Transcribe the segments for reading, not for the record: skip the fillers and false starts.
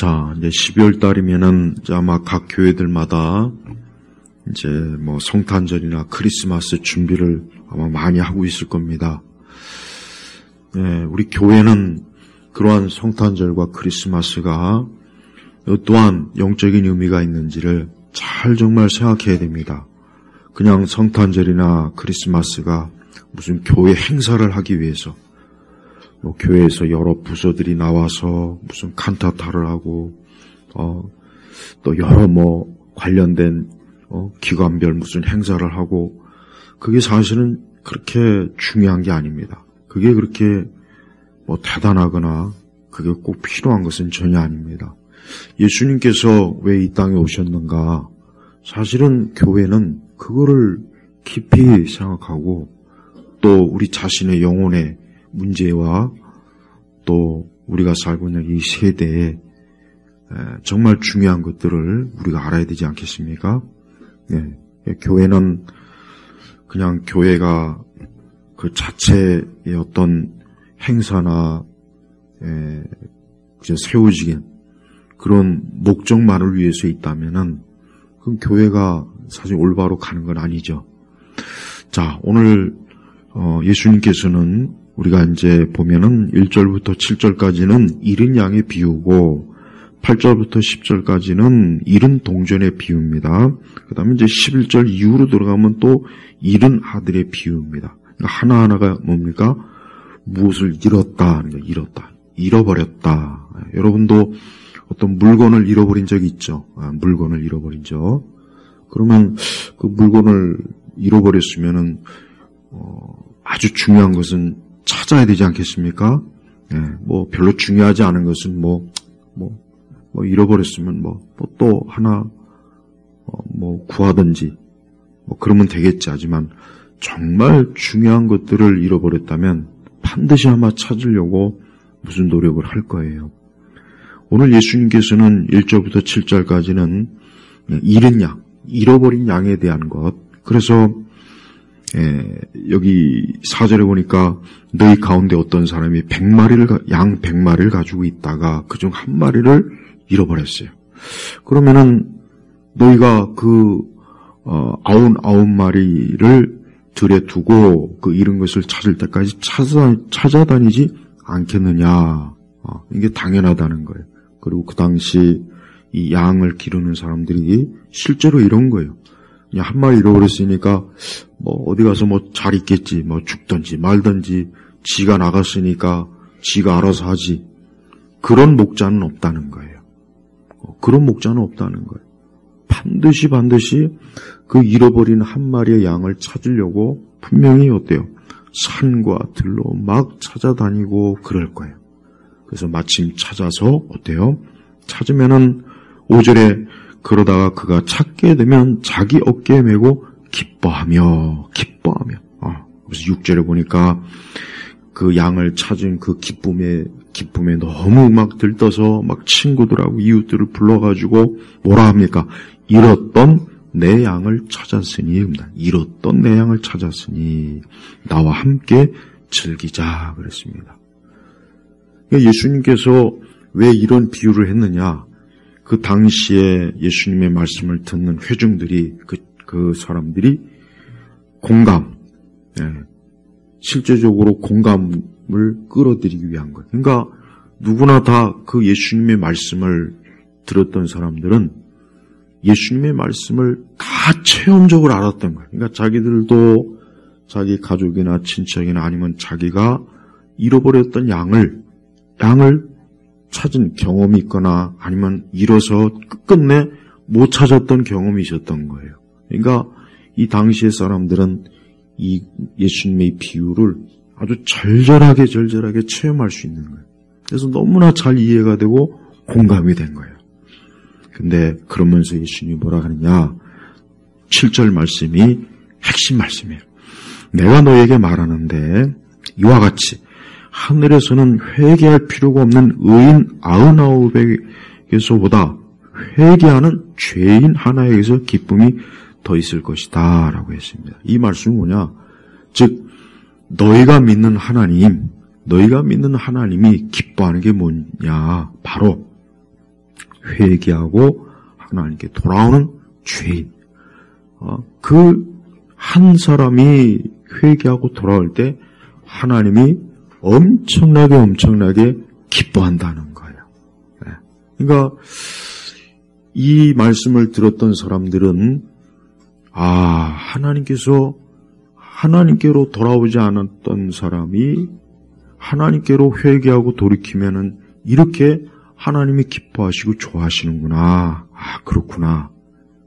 자, 이제 12월 달이면은 아마 각 교회들마다 이제 뭐 성탄절이나 크리스마스 준비를 아마 많이 하고 있을 겁니다. 네, 우리 교회는 그러한 성탄절과 크리스마스가 또한 영적인 의미가 있는지를 잘 정말 생각해야 됩니다. 그냥 성탄절이나 크리스마스가 무슨 교회 행사를 하기 위해서 뭐 교회에서 여러 부서들이 나와서 무슨 칸타타를 하고 또 여러 뭐 관련된 기관별 무슨 행사를 하고 그게 사실은 그렇게 중요한 게 아닙니다. 그게 그렇게 뭐 대단하거나 그게 꼭 필요한 것은 전혀 아닙니다. 예수님께서 왜 이 땅에 오셨는가? 사실은 교회는 그거를 깊이 생각하고 또 우리 자신의 영혼의 문제와 또 우리가 살고 있는 이 세대에 정말 중요한 것들을 우리가 알아야 되지 않겠습니까? 네. 교회는 그냥 교회가 그 자체의 어떤 행사나 세워지긴 그런 목적만을 위해서 있다면은 그럼 교회가 사실 올바로 가는 건 아니죠. 자, 오늘 예수님께서는 우리가 이제 보면은 1절부터 7절까지는 잃은 양의 비유고 8절부터 10절까지는 잃은 동전의 비유입니다. 그 다음에 이제 11절 이후로 들어가면 또 잃은 아들의 비유입니다. 그러니까 하나하나가 뭡니까? 무엇을 잃었다, 잃어버렸다. 여러분도 어떤 물건을 잃어버린 적이 있죠? 물건을 잃어버린 적. 그러면 그 물건을 잃어버렸으면은 아주 중요한 것은 찾아야 되지 않겠습니까? 뭐 별로 중요하지 않은 것은 뭐 잃어버렸으면 또 하나 구하든지 그러면 되겠지. 하지만 정말 중요한 것들을 잃어버렸다면 반드시 아마 찾으려고 무슨 노력을 할 거예요. 오늘 예수님께서는 1절부터 7절까지는 잃은 양, 잃어버린 양에 대한 것. 그래서 여기 4절에 보니까 너희 가운데 어떤 사람이 양 100마리를 가지고 있다가 그중 한 마리를 잃어버렸어요. 그러면은 너희가 그 99마리를 들에 두고 그 잃은 것을 찾을 때까지 찾아다니지 않겠느냐. 이게 당연하다는 거예요. 그리고 그 당시 이 양을 기르는 사람들이 실제로 이런 거예요. 그냥 한 마리 잃어버렸으니까 어디 가서 잘 있겠지, 죽든지 말든지 지가 나갔으니까 지가 알아서 하지. 그런 목자는 없다는 거예요. 그런 목자는 없다는 거예요. 반드시 그 잃어버린 한 마리의 양을 찾으려고 분명히 어때요? 산과 들로 막 찾아다니고 그럴 거예요. 그래서 마침 찾아서 어때요? 찾으면은 5절에 그러다가 그가 찾게 되면 자기 어깨에 메고 기뻐하며. 그래서 6절에 보니까 그 양을 찾은 그 기쁨에 너무 막 들떠서 막 친구들하고 이웃들을 불러가지고 뭐라 합니까? 잃었던 내 양을 찾았으니 나와 함께 즐기자 그랬습니다. 예수님께서 왜 이런 비유를 했느냐? 그 당시에 예수님의 말씀을 듣는 회중들이 그 사람들이 실제적으로 공감을 끌어들이기 위한 거예요. 그러니까 누구나 다 그 예수님의 말씀을 들었던 사람들은 예수님의 말씀을 다 체험적으로 알았던 거예요. 그러니까 자기들도 자기 가족이나 친척이나 아니면 자기가 잃어버렸던 양을 찾은 경험이 있거나 아니면 잃어서 끝끝내 못 찾았던 경험이 있었던 거예요. 그러니까 이 당시의 사람들은 이 예수님의 비유를 아주 절절하게 체험할 수 있는 거예요. 그래서 너무나 잘 이해가 되고 공감이 된 거예요. 근데 그러면서 예수님이 뭐라 하느냐? 7절 말씀이 핵심 말씀이에요. 내가 너에게 말하는데 이와 같이 하늘에서는 회개할 필요가 없는 의인 99에게서보다 회개하는 죄인 하나에게서 기쁨이 더 있을 것이다 라고 했습니다. 이 말씀은 뭐냐? 즉 너희가 믿는 하나님이 기뻐하는 게 뭐냐? 바로 회개하고 하나님께 돌아오는 죄인. 그 한 사람이 회개하고 돌아올 때 하나님이 엄청나게 기뻐한다는 거예요. 그러니까 이 말씀을 들었던 사람들은 하나님께로 돌아오지 않았던 사람이 하나님께로 회개하고 돌이키면은 이렇게 하나님이 기뻐하시고 좋아하시는구나. 그렇구나.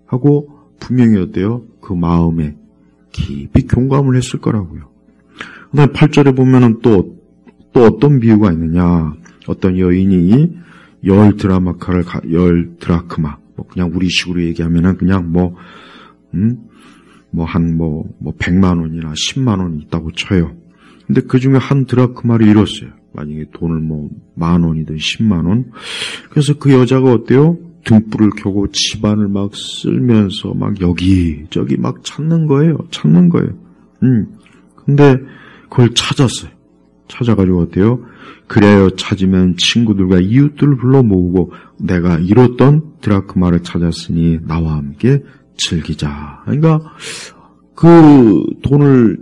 하고 분명히 어때요? 그 마음에 깊이 공감을 했을 거라고요. 그다음에 8절에 보면은 또 어떤 비유가 있느냐. 어떤 여인이 10드라크마, 그냥 우리식으로 얘기하면은 그냥 100만 원이나 10만 원이 있다고 쳐요. 근데 그 중에 한 드라크마를 잃었어요. 만약에 돈을 10,000원이든 10만 원. 그래서 그 여자가 어때요? 등불을 켜고 집안을 막 쓸면서 막 여기저기 막 찾는 거예요. 근데 그걸 찾았어요. 찾아가지고 어때요? 그래야 찾으면 친구들과 이웃들을 불러 모으고 내가 잃었던 드라크마를 찾았으니 나와 함께 즐기자. 그러니까 그 돈을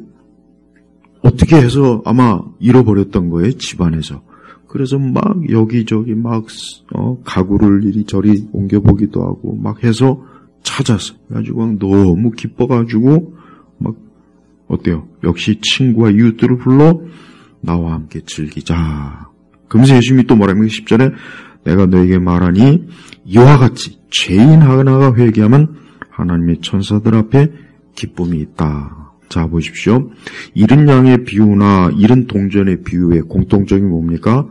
어떻게 해서 아마 잃어버렸던 거예요. 집안에서. 그래서 막 여기저기 막 가구를 이리저리 옮겨보기도 하고 막 해서 찾았어요. 그래가지고 너무 기뻐가지고 막 어때요? 역시 친구와 이웃들을 불러 나와 함께 즐기자. 그러면서 예수님이 또 뭐라면 10절에 내가 너에게 말하니 이와 같이 죄인 하나가 회개하면 하나님의 천사들 앞에 기쁨이 있다. 자, 보십시오. 잃은 양의 비유나 잃은 동전의 비유의 공통점이 뭡니까?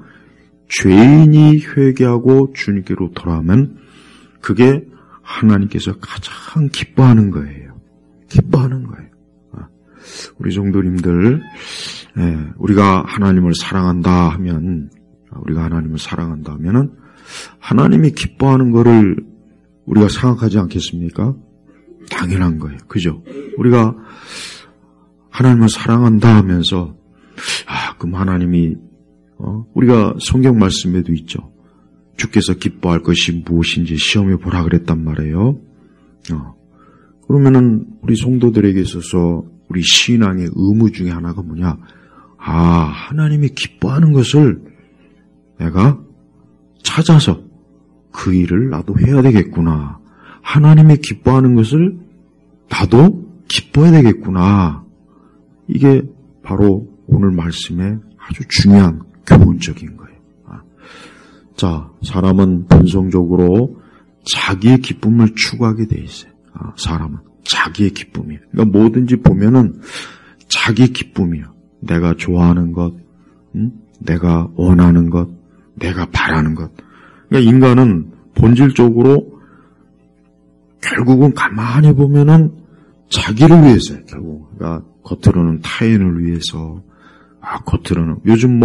죄인이 회개하고 주님께로 돌아오면 그게 하나님께서 가장 기뻐하는 거예요. 우리 성도님들, 우리가 하나님을 사랑한다 하면은 하나님이 기뻐하는 거를 우리가 생각하지 않겠습니까? 당연한 거예요. 그죠? 우리가 하나님을 사랑한다 하면서 그럼 하나님이 우리가 성경 말씀에도 있죠. 주께서 기뻐할 것이 무엇인지 시험해 보라 그랬단 말이에요. 그러면은 우리 성도들에게 있어서 우리 신앙의 의무 중에 하나가 뭐냐? 하나님이 기뻐하는 것을 내가 찾아서 그 일을 나도 해야 되겠구나. 하나님이 기뻐하는 것을 나도 기뻐해야 되겠구나. 이게 바로 오늘 말씀의 아주 중요한 교훈적인 거예요. 자, 사람은 본성적으로 자기의 기쁨을 추구하게 돼 있어요. 사람은 자기의 기쁨이에요. 그러니까 뭐든지 보면은 자기 기쁨이에요. 내가 좋아하는 것, 내가 원하는 것, 내가 바라는 것. 그러니까 인간은 본질적으로 결국은 가만히 보면은 자기를 위해서요. 결국 그러니까 겉으로는 타인을 위해서, 겉으로는 요즘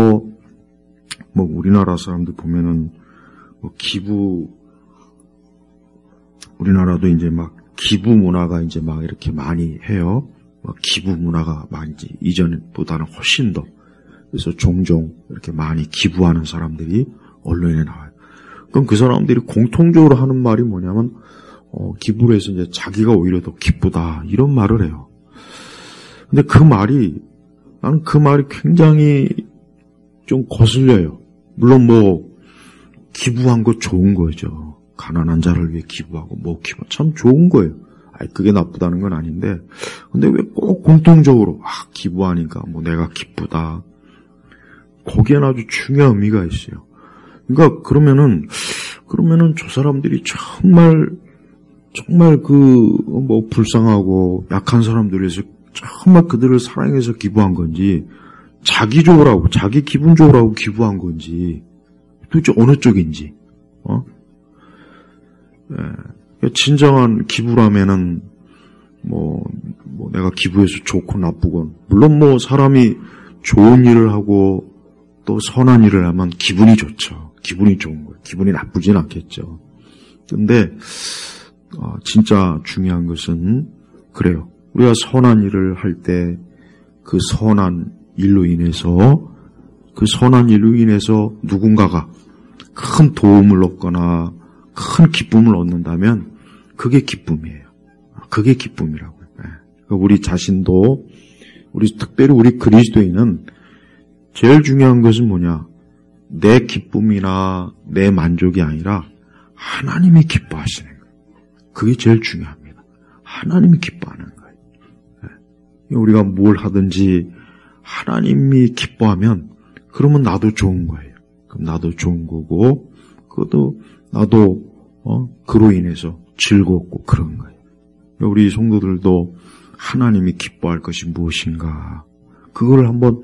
우리나라 사람들 보면은 기부, 우리나라도 이제 막 기부 문화가 이제 막 이렇게 많이 해요. 기부 문화가 많이 이전보다는 훨씬 더. 그래서 종종 이렇게 많이 기부하는 사람들이 언론에 나와요. 그럼 그 사람들이 공통적으로 하는 말이 뭐냐면 기부를 해서 이제 자기가 오히려 더 기쁘다 이런 말을 해요. 근데 나는 그 말이 굉장히 좀 거슬려요. 물론 기부한 거 좋은 거죠. 가난한 자를 위해 기부하고 기부 참 좋은 거예요. 그게 나쁘다는 건 아닌데, 근데 왜 꼭 공통적으로 기부하니까 내가 기쁘다. 거기엔 아주 중요한 의미가 있어요. 그러니까 그러면은 저 사람들이 정말 불쌍하고 약한 사람들을 위해서 정말 그들을 사랑해서 기부한 건지, 자기 좋으라고, 자기 기분 좋으라고 기부한 건지, 도대체 어느 쪽인지, 진정한 기부라면은, 내가 기부해서 좋고 나쁘건, 물론 사람이 좋은 일을 하고 또 선한 일을 하면 기분이 좋죠. 기분이 좋은 거예요. 기분이 나쁘진 않겠죠. 근데, 진짜 중요한 것은, 그래요. 우리가 선한 일을 할 때, 그 선한 일로 인해서 누군가가 큰 도움을 얻거나, 큰 기쁨을 얻는다면 그게 기쁨이에요. 그게 기쁨이라고요. 그러니까 우리 자신도 특별히 우리 그리스도인은 제일 중요한 것은 뭐냐? 내 기쁨이나 내 만족이 아니라 하나님이 기뻐하시는 거예요. 그게 제일 중요합니다. 하나님이 기뻐하는 거예요. 우리가 뭘 하든지 하나님이 기뻐하면 그러면 나도 좋은 거예요. 그럼 나도 좋은 거고 그것도 나도 그로 인해서 즐겁고 그런 거예요. 우리 성도들도 하나님이 기뻐할 것이 무엇인가 그걸 한번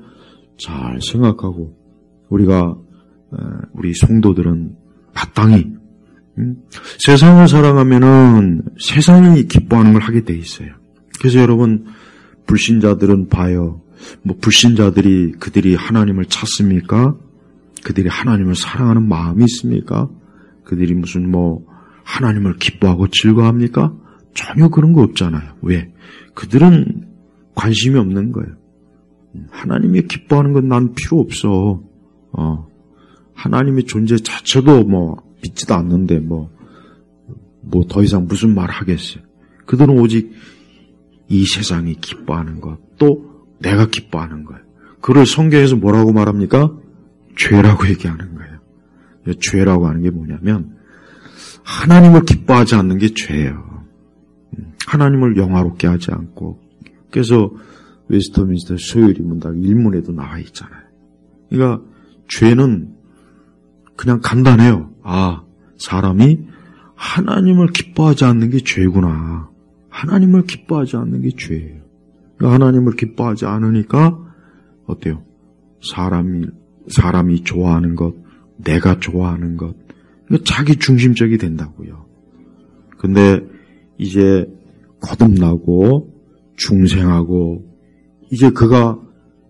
잘 생각하고 우리 성도들은 마땅히 세상을 살아가면은 세상이 기뻐하는 걸 하게 돼 있어요. 그래서 여러분 불신자들은 봐요. 그들이 하나님을 찾습니까? 그들이 하나님을 사랑하는 마음이 있습니까? 그들이 무슨 하나님을 기뻐하고 즐거워합니까? 전혀 그런 거 없잖아요. 왜? 그들은 관심이 없는 거예요. 하나님이 기뻐하는 건 난 필요 없어. 하나님의 존재 자체도 믿지도 않는데 더 이상 무슨 말 하겠어요. 그들은 오직 이 세상이 기뻐하는 것, 또 내가 기뻐하는 거예요. 그를 성경에서 뭐라고 말합니까? 죄라고 얘기하는 거예요. 죄라고 하는 게 뭐냐면 하나님을 기뻐하지 않는 게 죄예요. 하나님을 영화롭게 하지 않고. 그래서 웨스트민스터 소요리 문답 일문에도 나와 있잖아요. 그러니까 죄는 그냥 간단해요. 사람이 하나님을 기뻐하지 않는 게 죄구나. 하나님을 기뻐하지 않는 게 죄예요. 그러니까 하나님을 기뻐하지 않으니까 어때요? 사람이 좋아하는 것, 내가 좋아하는 것, 자기 중심적이 된다고요. 근데 이제 거듭나고 중생하고 이제 그가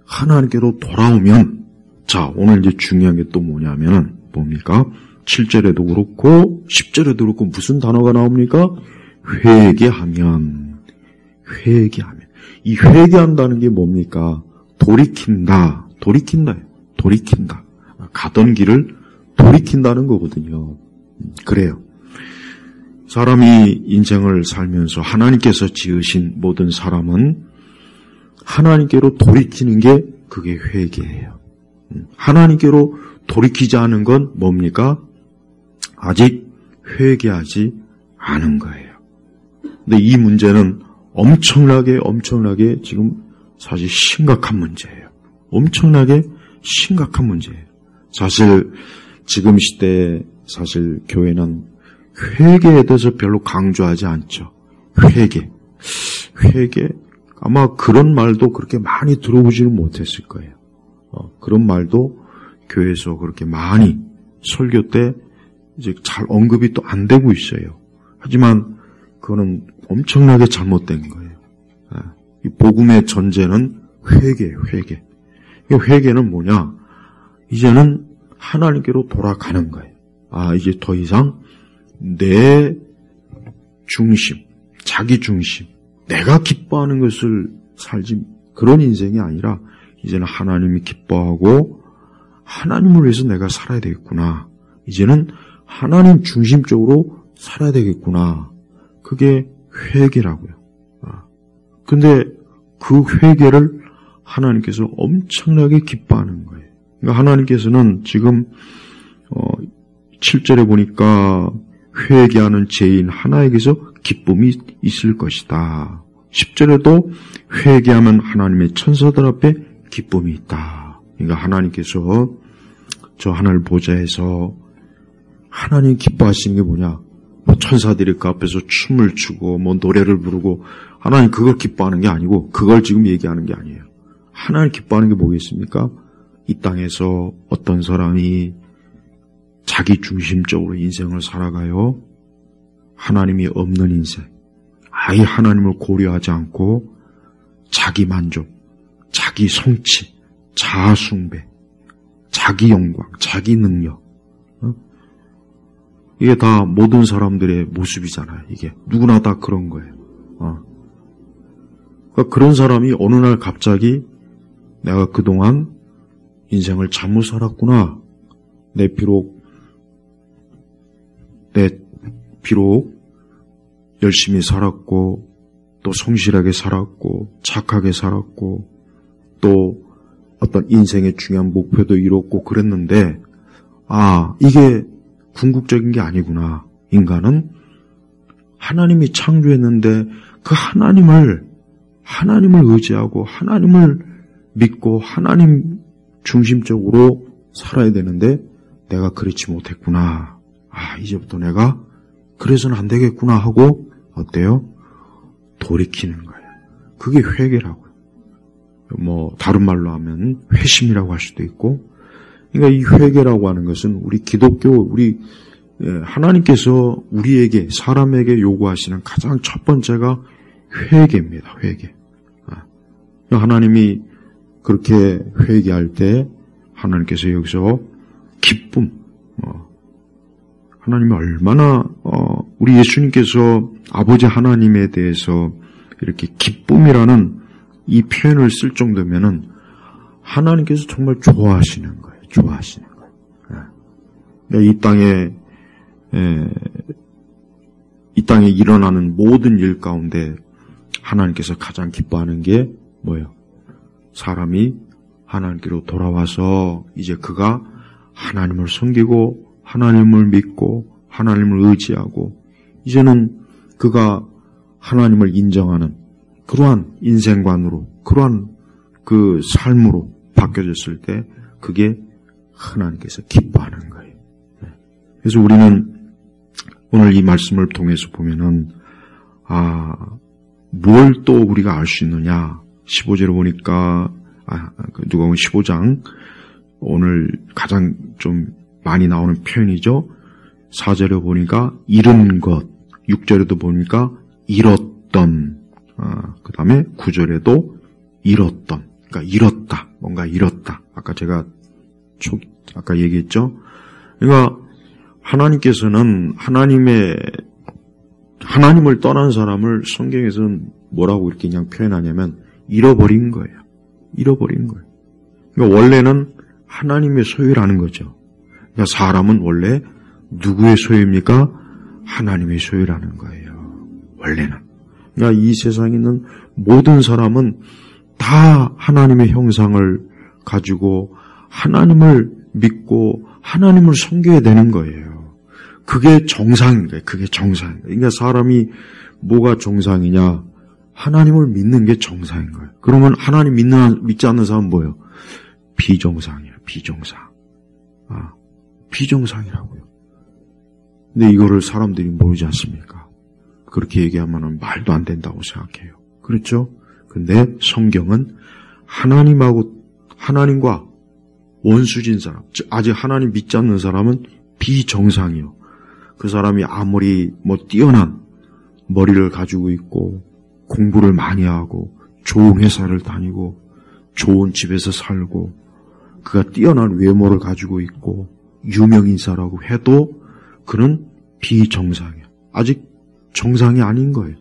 하나님께로 돌아오면, 오늘 이제 중요한 게 또 뭐냐면은 뭡니까? 7절에도 그렇고 10절에도 그렇고 무슨 단어가 나옵니까? 회개하면. 이 회개한다는 게 뭡니까? 돌이킨다. 가던 길을 돌이킨다는 거거든요. 그래요. 사람이 인생을 살면서 하나님께서 지으신 모든 사람은 하나님께로 돌이키는 게 그게 회개예요. 하나님께로 돌이키지 않은 건 뭡니까? 아직 회개하지 않은 거예요. 근데 이 문제는 엄청나게 지금 사실 심각한 문제예요. 엄청나게 심각한 문제예요. 사실 지금 시대에 사실 교회는 회개에 대해서 별로 강조하지 않죠. 회개. 아마 그런 말도 그렇게 많이 들어보지는 못했을 거예요. 그런 말도 교회에서 그렇게 많이 설교 때 이제 잘 언급이 또 안 되고 있어요. 하지만 그거는 엄청나게 잘못된 거예요. 이 복음의 전제는 회개예요. 회개는 뭐냐? 이제는 하나님께로 돌아가는 거예요. 이제 더 이상 내 중심, 자기 중심, 내가 기뻐하는 것을 살지 그런 인생이 아니라 이제는 하나님이 기뻐하고 하나님을 위해서 내가 살아야 되겠구나. 이제는 하나님 중심적으로 살아야 되겠구나. 그게 회개라고요. 근데 그 회개를 하나님께서 엄청나게 기뻐하는 거예요. 그러니까 하나님께서는 지금 7절에 보니까 회개하는 죄인 하나에게서 기쁨이 있을 것이다. 10절에도 회개하면 하나님의 천사들 앞에 기쁨이 있다. 그러니까 하나님께서 저 하늘 보좌에서 하나님 기뻐하시는 게 뭐냐? 천사들이 그 앞에서 춤을 추고 노래를 부르고 하나님 그걸 기뻐하는 게 아니고 그걸 지금 얘기하는 게 아니에요. 하나님 기뻐하는 게 뭐겠습니까? 이 땅에서 어떤 사람이 자기 중심적으로 인생을 살아가요. 하나님이 없는 인생. 아예 하나님을 고려하지 않고 자기 만족, 자기 성취, 자아 숭배, 자기 영광, 자기 능력. 이게 다 모든 사람들의 모습이잖아요. 이게 누구나 다 그런 거예요. 그러니까 그런 사람이 어느 날 갑자기 내가 그동안 인생을 잘못 살았구나. 내 비록 열심히 살았고 또 성실하게 살았고 착하게 살았고 또 어떤 인생의 중요한 목표도 이뤘고 그랬는데 이게 궁극적인 게 아니구나. 인간은 하나님이 창조했는데 그 하나님을 의지하고 하나님을 믿고 하나님 중심적으로 살아야 되는데 내가 그렇지 못했구나. 이제부터 내가 그래서는 안 되겠구나 하고 어때요? 돌이키는 거예요. 그게 회개라고요. 다른 말로 하면 회심이라고 할 수도 있고, 그러니까 이 회개라고 하는 것은 우리 기독교, 하나님께서 우리에게, 사람에게 요구하시는 가장 첫 번째가 회개입니다. 회개. 하나님이 그렇게 회개할 때 하나님께서 여기서 기쁨, 하나님이 얼마나 우리 예수님께서 아버지 하나님에 대해서 이렇게 기쁨이라는 이 표현을 쓸 정도면은 하나님께서 정말 좋아하시는 거예요. 좋아하시는 거예요. 이 땅에 일어나는 모든 일 가운데 하나님께서 가장 기뻐하는 게 뭐예요? 사람이 하나님께로 돌아와서 이제 그가 하나님을 섬기고 하나님을 믿고 하나님을 의지하고 이제는 그가 하나님을 인정하는 그러한 인생관으로 그러한 그 삶으로 바뀌어졌을 때 그게 하나님께서 기뻐하는 거예요. 그래서 우리는 오늘 이 말씀을 통해서 보면은 뭘 또 우리가 알 수 있느냐 15절에 보니까 누가복음 15장 오늘 가장 좀 많이 나오는 표현이죠. 4절에 보니까 잃은 것, 6절에도 보니까 잃었던, 그 다음에 9절에도 잃었던, 그러니까 잃었다, 뭔가 잃었다. 아까 얘기했죠. 그러니까 하나님께서는 하나님을 떠난 사람을 성경에서는 뭐라고 이렇게 그냥 표현하냐면 잃어버린 거예요. 잃어버린 거예요. 그러니까 원래는 하나님의 소유라는 거죠. 그러니까 사람은 원래 누구의 소유입니까? 하나님의 소유라는 거예요. 원래는. 그러니까 이 세상에 있는 모든 사람은 다 하나님의 형상을 가지고 하나님을 믿고 하나님을 섬겨야 되는 거예요. 그게 정상인 거예요. 그게 정상인 거예요. 그러니까 사람이 뭐가 정상이냐? 하나님을 믿는 게 정상인 거예요. 그러면 하나님 믿지 않는 사람은 뭐예요? 비정상이에요. 비정상. 비정상이라고요. 근데 이거를 사람들이 모르지 않습니까? 그렇게 얘기하면 말도 안 된다고 생각해요. 그렇죠? 근데 성경은 하나님과 원수진 사람, 즉 아직 하나님 믿지 않는 사람은 비정상이요. 그 사람이 아무리 뛰어난 머리를 가지고 있고 공부를 많이 하고 좋은 회사를 다니고 좋은 집에서 살고 그가 뛰어난 외모를 가지고 있고 유명인사라고 해도 그는 비정상이에요. 아직 정상이 아닌 거예요.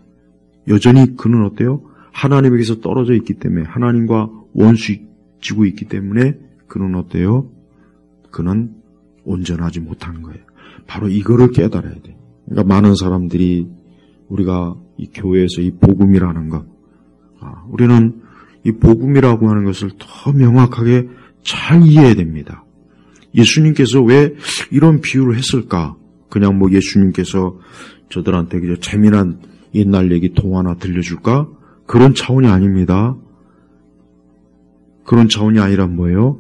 여전히 그는 어때요? 하나님에게서 떨어져 있기 때문에 하나님과 원수지고 있기 때문에 그는 어때요? 그는 온전하지 못한 거예요. 바로 이거를 깨달아야 돼요. 그러니까 많은 사람들이 우리가 이 교회에서 이 복음이라는 것, 우리는 이 복음이라고 하는 것을 더 명확하게 잘 이해해야 됩니다. 예수님께서 왜 이런 비유를 했을까? 그냥 예수님께서 저들한테 그저 재미난 옛날 얘기 동화나 들려줄까? 그런 차원이 아닙니다. 그런 차원이 아니라 뭐예요?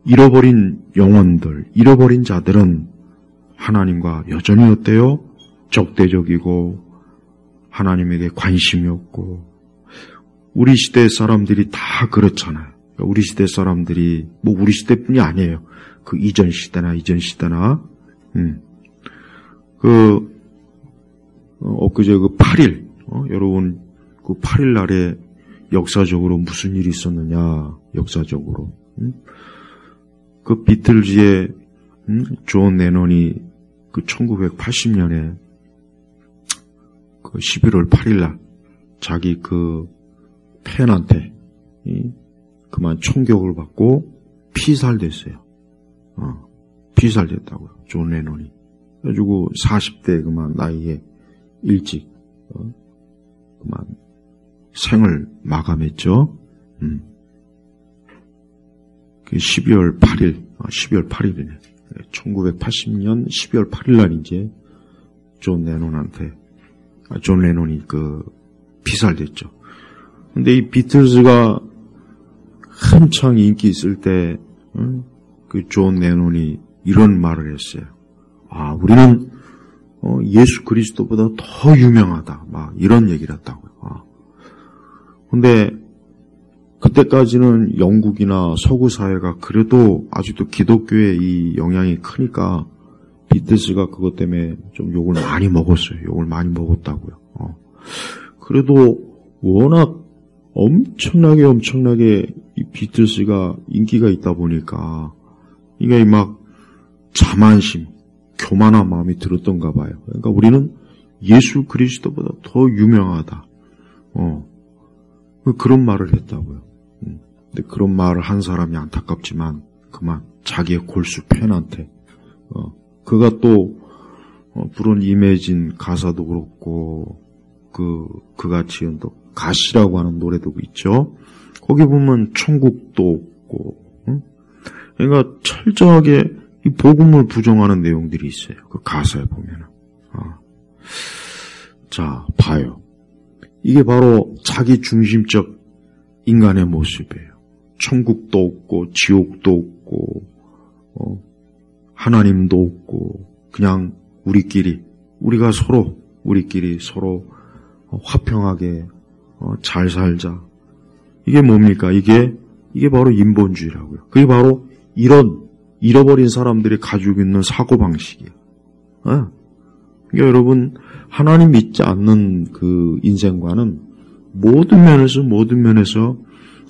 잃어버린 영혼들, 잃어버린 자들은 하나님과 여전히 어때요? 적대적이고 하나님에게 관심이 없고 우리 시대 사람들이 다 그렇잖아요. 우리 시대 사람들이 우리 시대뿐이 아니에요. 그 이전 시대나 엊그제 8일 여러분 8일 날에 역사적으로 무슨 일이 있었느냐 역사적으로 그 비틀즈의 존 레논이 1980년에 11월 8일 날 자기 팬한테 그만 총격을 받고 피살됐어요. 피살됐다고요. 존 레논이. 그래가지고 40대 그만 나이에 일찍 그만 생을 마감했죠. 12월 8일이네. 1980년 12월 8일 날 이제 존 레논이 피살됐죠. 근데 이 비틀즈가 한창 인기 있을 때, 존 레논이 이런 말을 했어요. 우리는, 예수 그리스도보다 더 유명하다. 막 이런 얘기를 했다고요. 근데, 그때까지는 영국이나 서구 사회가 그래도 아직도 기독교의 이 영향이 크니까, 비틀즈가 그것 때문에 좀 욕을 많이 먹었어요. 욕을 많이 먹었다고요. 그래도 워낙 엄청나게 이 비틀즈가 인기가 있다 보니까 이게 막 자만심, 교만한 마음이 들었던가 봐요. 그러니까 우리는 예수 그리스도보다 더 유명하다. 그런 말을 했다고요. 근데 그런 말을 한 사람이 안타깝지만 그만 자기의 골수 팬한테 그가 또 부른 이매진 가사도 그렇고 그가 지은 또 가시라고 하는 노래도 있죠. 거기 보면 천국도 없고, 그러니까 철저하게 이 복음을 부정하는 내용들이 있어요. 그 가사에 보면은. 자, 봐요. 이게 바로 자기 중심적 인간의 모습이에요. 천국도 없고, 지옥도 없고, 하나님도 없고, 그냥 우리가 우리끼리 서로 화평하게 잘 살자. 이게 뭡니까? 이게 바로 인본주의라고요. 그게 바로 이런 잃어버린 사람들이 가지고 있는 사고방식이에요. 그러니까 여러분, 하나님 믿지 않는 그 인생과는 모든 면에서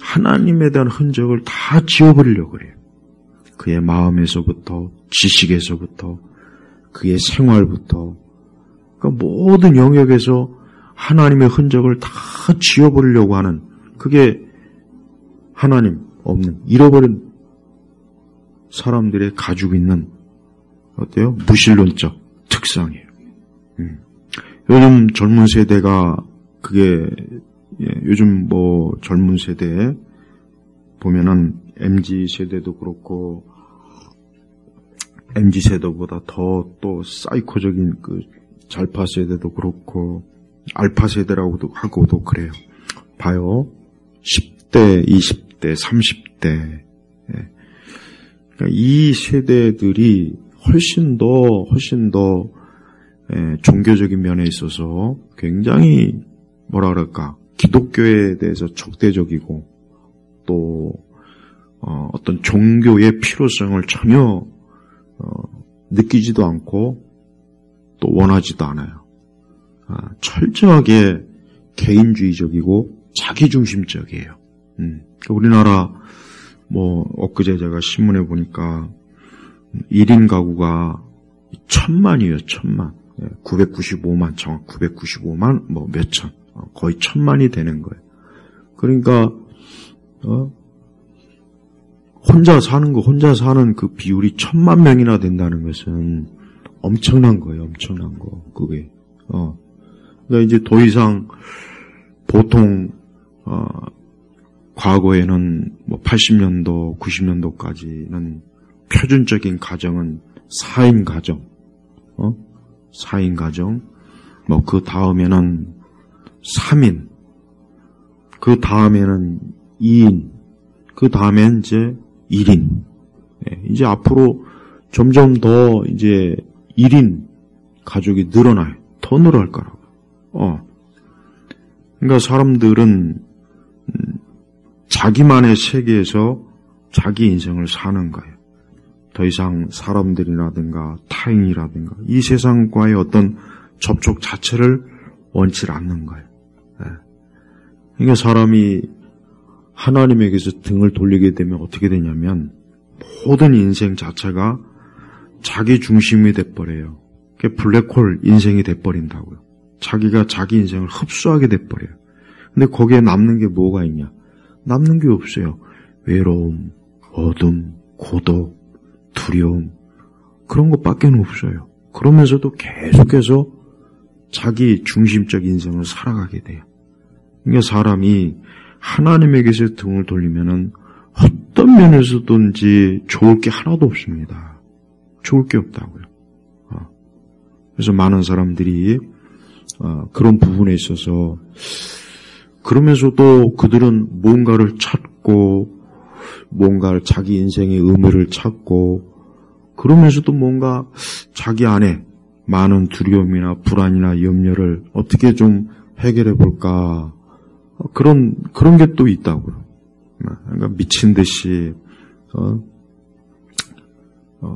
하나님에 대한 흔적을 다 지워버리려고 그래요. 그의 마음에서부터, 지식에서부터, 그의 생활부터, 그러니까 모든 영역에서 하나님의 흔적을 다 지워버리려고 하는, 그게 하나님 없는, 잃어버린 사람들의 가지고 있는, 어때요? 무신론적 특성이에요. 요즘 젊은 세대가, 요즘 젊은 세대에 보면은, MZ세대도 그렇고, MZ세대보다 더 또 사이코적인 잘파 세대도 그렇고, 알파 세대라고도 하고도 그래요. 봐요. 10대, 20대, 30대. 그러니까 이 세대들이 훨씬 더 종교적인 면에 있어서 굉장히 기독교에 대해서 적대적이고 또 어떤 종교의 필요성을 전혀 느끼지도 않고 또 원하지도 않아요. 철저하게 개인주의적이고 자기중심적이에요. 우리나라 엊그제 제가 신문에 보니까 1인 가구가 1000만이에요. 1000만. 995만, 정확 995만 몇천. 거의 1000만이 되는 거예요. 그러니까 혼자 사는 그 비율이 1000만 명이나 된다는 것은 엄청난 거예요. 엄청난 거. 그게. 그러니까 이제 더 이상 보통 과거에는 80년도, 90년도까지는 표준적인 가정은 4인 가정. 4인 가정. 그 다음에는 3인. 그 다음에는 2인. 그 다음엔 이제 1인. 이제 앞으로 점점 더 이제 1인 가족이 늘어나요. 더 늘어날 거라고. 그러니까 사람들은 자기만의 세계에서 자기 인생을 사는 거예요. 더 이상 사람들이라든가 타인이라든가 이 세상과의 어떤 접촉 자체를 원치 않는 거예요. 그러니까 사람이 하나님에게서 등을 돌리게 되면 어떻게 되냐면 모든 인생 자체가 자기 중심이 돼버려요. 그게 블랙홀 인생이 돼버린다고요. 자기가 자기 인생을 흡수하게 돼버려요. 근데 거기에 남는 게 뭐가 있냐? 남는 게 없어요. 외로움, 어둠, 고독, 두려움 그런 것밖에 없어요. 그러면서도 계속해서 자기 중심적 인생을 살아가게 돼요. 그러니까 사람이 하나님에게서 등을 돌리면은 어떤 면에서든지 좋을 게 하나도 없습니다. 좋을 게 없다고요. 그래서 많은 사람들이 그런 부분에 있어서 그러면서도 그들은 뭔가를 찾고 뭔가 자기 인생의 의미를 찾고 그러면서도 뭔가 자기 안에 많은 두려움이나 불안이나 염려를 어떻게 좀 해결해 볼까 그런 게 또 있다고요. 그러니까 미친 듯이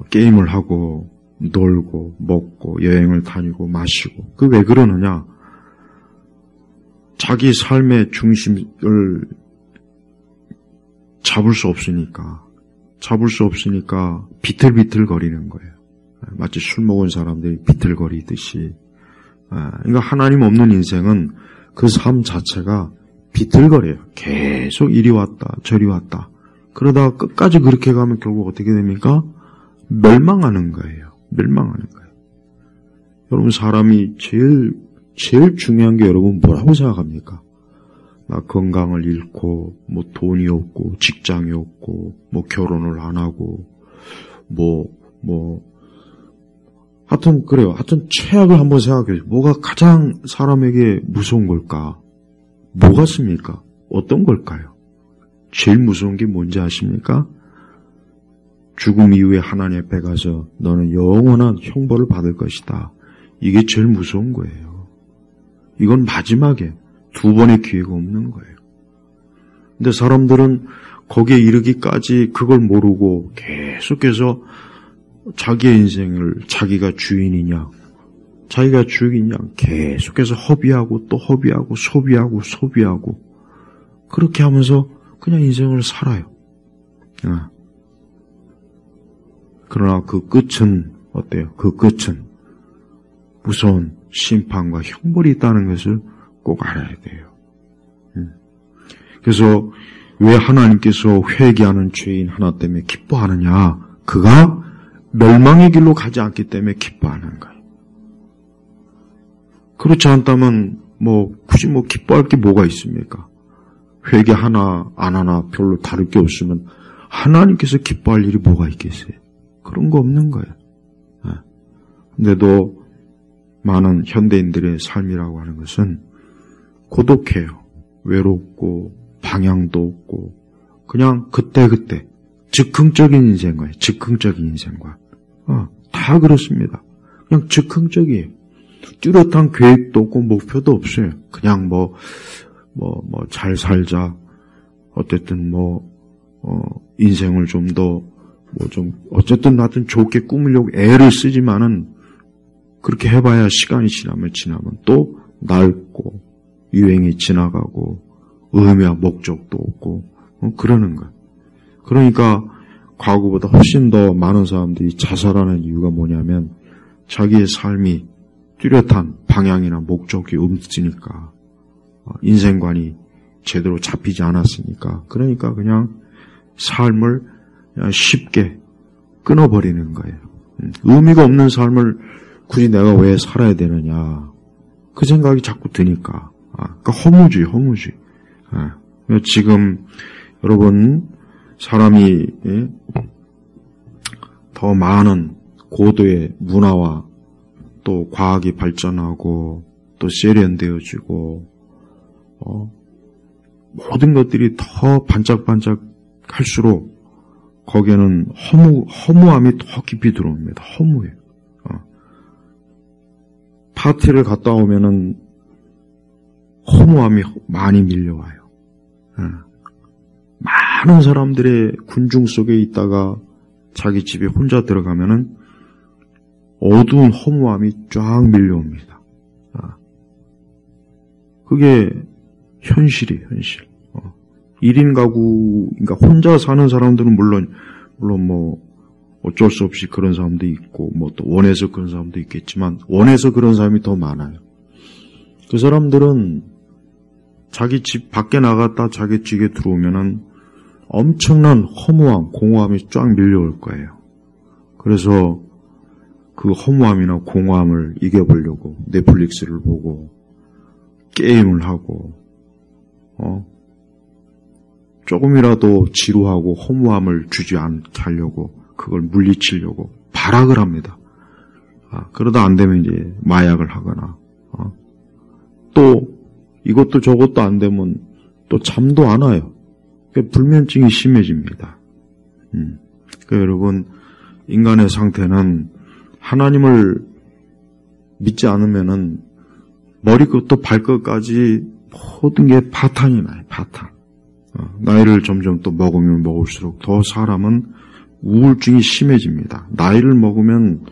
게임을 하고 놀고 먹고 여행을 다니고 마시고 그 왜 그러느냐? 자기 삶의 중심을 잡을 수 없으니까 비틀비틀 거리는 거예요. 마치 술 먹은 사람들이 비틀거리듯이. 그러니까 하나님 없는 인생은 그 삶 자체가 비틀거려요. 계속 이리 왔다 저리 왔다. 그러다가 끝까지 그렇게 가면 결국 어떻게 됩니까? 멸망하는 거예요. 여러분 사람이 제일 중요한 게 여러분 뭐라고 생각합니까? 막 건강을 잃고 뭐 돈이 없고 직장이 없고 뭐 결혼을 안 하고 하여튼 그래요. 하여튼 최악을 한번 생각해요. 뭐가 가장 사람에게 무서운 걸까? 뭐 같습니까? 어떤 걸까요? 제일 무서운 게 뭔지 아십니까? 죽음 이후에 하나님 앞에 가서 너는 영원한 형벌을 받을 것이다. 이게 제일 무서운 거예요. 이건 마지막에 두 번의 기회가 없는 거예요. 근데 사람들은 거기에 이르기까지 그걸 모르고 계속해서 자기의 인생을 자기가 주인이냐 계속해서 허비하고 또 허비하고 소비하고 그렇게 하면서 그냥 인생을 살아요. 그러나 그 끝은 어때요? 그 끝은 무서운 심판과 형벌이 있다는 것을 꼭 알아야 돼요. 그래서 왜 하나님께서 회개하는 죄인 하나 때문에 기뻐하느냐? 그가 멸망의 길로 가지 않기 때문에 기뻐하는 거예요. 그렇지 않다면 굳이 기뻐할 게 뭐가 있습니까? 회개 하나 안 하나 별로 다를 게 없으면 하나님께서 기뻐할 일이 뭐가 있겠어요? 그런 거 없는 거예요. 근데도 많은 현대인들의 삶이라고 하는 것은 고독해요. 외롭고 방향도 없고 그냥 그때그때 즉흥적인 인생과예요. 즉흥적인 인생과. 다 그렇습니다. 그냥 즉흥적이에요. 뚜렷한 계획도 없고 목표도 없어요. 그냥 잘 살자. 어쨌든 인생을 좀 더 어쨌든 하여튼 좋게 꾸미려고 애를 쓰지만은 그렇게 해봐야 시간이 지나면 또 낡고 유행이 지나가고 의미와 목적도 없고 그러는 거예요. 그러니까 과거보다 훨씬 더 많은 사람들이 자살하는 이유가 뭐냐면 자기의 삶이 뚜렷한 방향이나 목적이 없으니까 인생관이 제대로 잡히지 않았으니까 그러니까 그냥 삶을 그냥 쉽게 끊어버리는 거예요. 의미가 없는 삶을 굳이 내가 왜 살아야 되느냐 그 생각이 자꾸 드니까 그러니까 허무지. 지금 여러분 사람이 더 많은 고도의 문화와 또 과학이 발전하고 또 세련되어지고 모든 것들이 더 반짝반짝 할수록 거기에는 허무함이 더 깊이 들어옵니다. 허무해요. 파티를 갔다 오면은 허무함이 많이 밀려와요. 많은 사람들의 군중 속에 있다가 자기 집에 혼자 들어가면은 어두운 허무함이 쫙 밀려옵니다. 그게 현실이에요, 현실. 1인 가구, 그러니까 혼자 사는 사람들은 물론 어쩔 수 없이 그런 사람도 있고, 또 원해서 그런 사람도 있겠지만, 원해서 그런 사람이 더 많아요. 그 사람들은 자기 집 밖에 나갔다 자기 집에 들어오면은 엄청난 허무함, 공허함이 쫙 밀려올 거예요. 그래서 그 허무함이나 공허함을 이겨보려고 넷플릭스를 보고 게임을 하고 조금이라도 지루하고 허무함을 주지 않게 하려고 그걸 물리치려고 발악을 합니다. 그러다 안 되면 이제 마약을 하거나 또 이것도 저것도 안 되면 또 잠도 안 와요. 그러니까 불면증이 심해집니다. 그러니까 여러분, 인간의 상태는 하나님을 믿지 않으면은 머리끝부터 발끝까지 모든 게 파탄이 나요. 파탄. 나이를 점점 또 먹으면 먹을수록 더 사람은 우울증이 심해집니다. 나이를 먹으면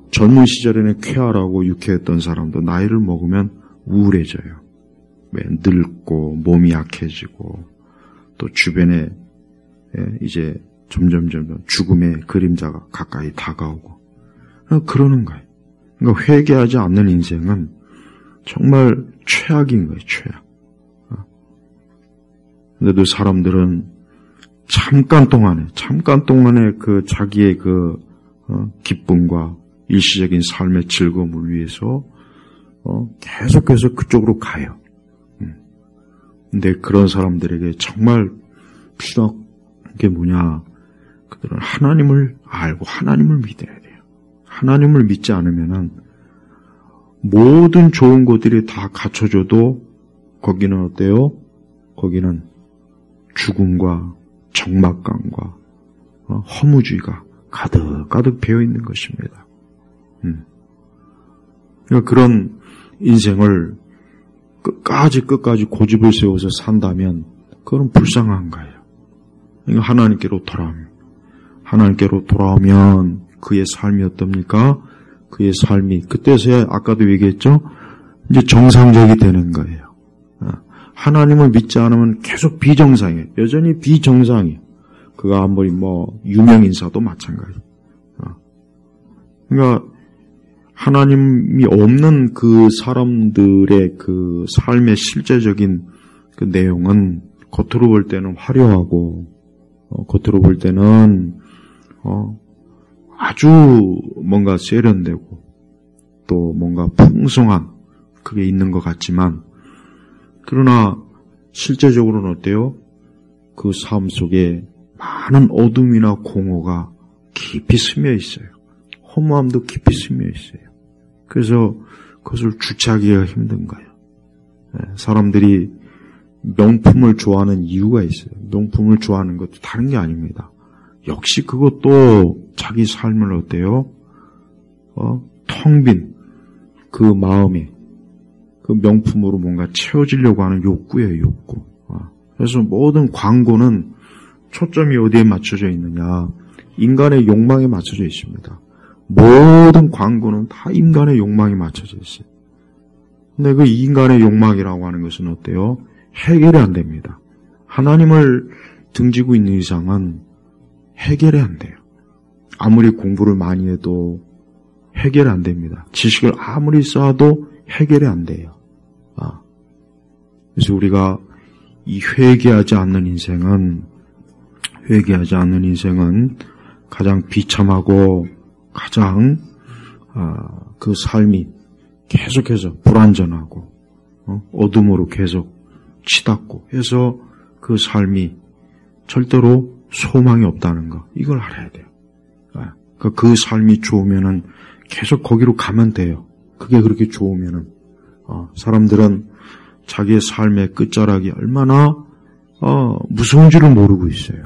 젊은 시절에는 쾌활하고 유쾌했던 사람도 나이를 먹으면 우울해져요. 왜? 늙고 몸이 약해지고 또 주변에 이제 점점 죽음의 그림자가 가까이 다가오고 그러는 거예요. 그러니까 회개하지 않는 인생은 정말 최악인 거예요. 최악. 그런데도 사람들은 잠깐 동안에 그 자기의 그 기쁨과 일시적인 삶의 즐거움을 위해서 계속해서 그쪽으로 가요. 근데 그런 사람들에게 정말 필요한 게 뭐냐? 그들은 하나님을 알고 하나님을 믿어야 돼요. 하나님을 믿지 않으면은 모든 좋은 것들이 다 갖춰져도 거기는 어때요? 거기는 죽음과 적막감과 허무주의가 가득 배어 있는 것입니다. 그러니까 그런 인생을 끝까지 고집을 세워서 산다면 그건 불쌍한 거예요. 그러니까 하나님께로 돌아오면 그의 삶이 어떻습니까? 그의 삶이 그때서야 아까도 얘기했죠? 이제 정상적이 되는 거예요. 하나님을 믿지 않으면 계속 비정상이에요. 여전히 비정상이에요. 그가 아무리 유명인사도 마찬가지예요. 그러니까 하나님이 없는 그 사람들의 그 삶의 실제적인 그 내용은 겉으로 볼 때는 화려하고 겉으로 볼 때는 아주 뭔가 세련되고 또 뭔가 풍성한 그게 있는 것 같지만 그러나 실제적으로는 어때요? 그 삶 속에 많은 어둠이나 공허가 깊이 스며 있어요. 허무함도 깊이 스며 있어요. 그래서 그것을 주체하기가 힘든 거예요. 사람들이 명품을 좋아하는 이유가 있어요. 명품을 좋아하는 것도 다른 게 아닙니다. 역시 그것도 자기 삶을 어때요? 텅 빈 그 마음이 그 명품으로 뭔가 채워지려고 하는 욕구예요, 욕구. 그래서 모든 광고는 초점이 어디에 맞춰져 있느냐? 인간의 욕망에 맞춰져 있습니다. 모든 광고는 다 인간의 욕망에 맞춰져 있어요. 근데 그 인간의 욕망이라고 하는 것은 어때요? 해결이 안 됩니다. 하나님을 등지고 있는 이상은 해결이 안 돼요. 아무리 공부를 많이 해도 해결이 안 됩니다. 지식을 아무리 쌓아도 해결이 안 돼요. 그래서 우리가 이 회개하지 않는 인생은 가장 비참하고 가장 그 삶이 계속해서 불완전하고 어둠으로 계속 치닫고 해서 그 삶이 절대로 소망이 없다는 거 이걸 알아야 돼요. 그 삶이 좋으면은 계속 거기로 가면 돼요. 그게 그렇게 좋으면은 사람들은 자기의 삶의 끝자락이 얼마나 무서운 줄을 모르고 있어요.